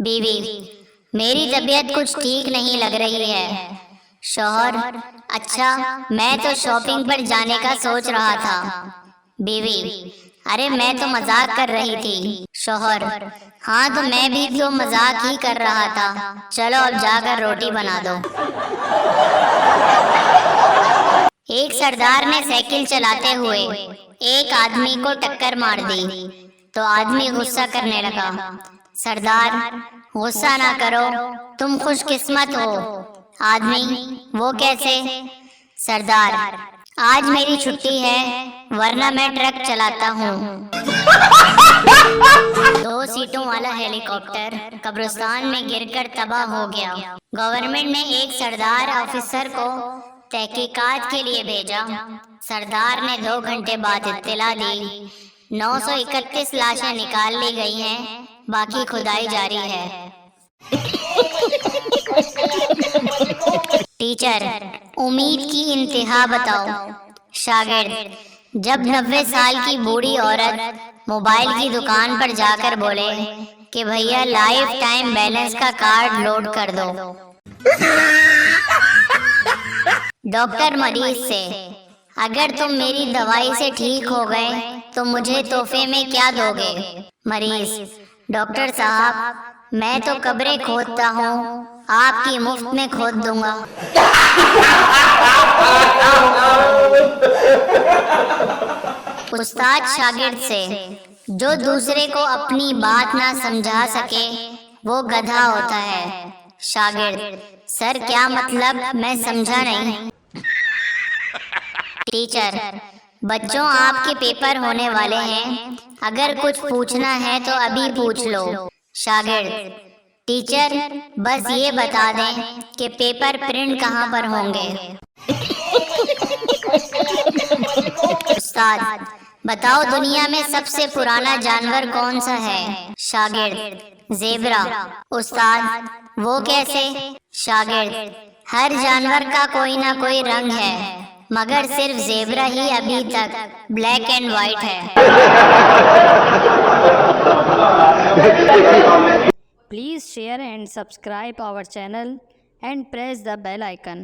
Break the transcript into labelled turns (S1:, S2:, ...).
S1: बीवी, मेरी तबीयत कुछ ठीक नहीं लग रही है। शौहर, अच्छा, मैं तो शॉपिंग पर जाने का सोच रहा था। बीवी, अरे मैं तो मजाक कर रही थी। शौहर, हाँ तो मैं भी तो मजाक ही कर रहा था। चलो अब जाकर रोटी बना दो। एक सरदार ने साइकिल चलाते हुए एक आदमी को टक्कर मार दी तो आदमी गुस्सा करने लगा। सरदार, गुस्सा ना करो, तुम खुशकिस्मत हो। आदमी, वो कैसे? सरदार, आज मेरी छुट्टी है, वरना मैं ट्रक चलाता हूँ। 2 सीटों वाला हेलीकॉप्टर कब्रिस्तान में गिरकर तबाह हो गया। गवर्नमेंट ने एक सरदार ऑफिसर को तहकीकात के लिए भेजा। सरदार ने 2 घंटे बाद इत्तला दी 931 लाशें निकाल ली गई हैं, बाकी खुदाई जारी है। टीचर, उम्मीद की इंतहा बताओ। शागिर्द, जब 90 साल की बूढ़ी औरत मोबाइल की दुकान पर जाकर बोले कि भैया लाइफ टाइम बैलेंस का कार्ड लोड कर दो। डॉक्टर मरीज से, अगर तुम मेरी दवाई से ठीक हो गए तो मुझे तोहफे में क्या दोगे? मरीज, डॉक्टर साहब, मैं तो कब्रें खोदता हूँ, आपकी मुफ्त में खोद दूंगा। उस्ताद शागिर्द से, जो दूसरे को अपनी बात ना समझा सके वो गधा होता है। शागिर्द, सर क्या मतलब, मैं समझा नहीं। टीचर, बच्चों आपके पेपर होने वाले हैं, अगर कुछ पूछना है तो अभी पूछ लो। शागिर्द, टीचर बस ये बता दें कि पेपर प्रिंट कहाँ पर होंगे। उस्ताद, बताओ दुनिया में सबसे पुराना जानवर कौन सा है? शागिर्द, ज़ेब्रा। उस्ताद, वो कैसे? शागिर्द, हर जानवर का कोई ना कोई रंग है, मगर सिर्फ ज़ेब्रा ही अभी तक ब्लैक एंड वाइट है।
S2: Please share and subscribe our channel and press the bell icon.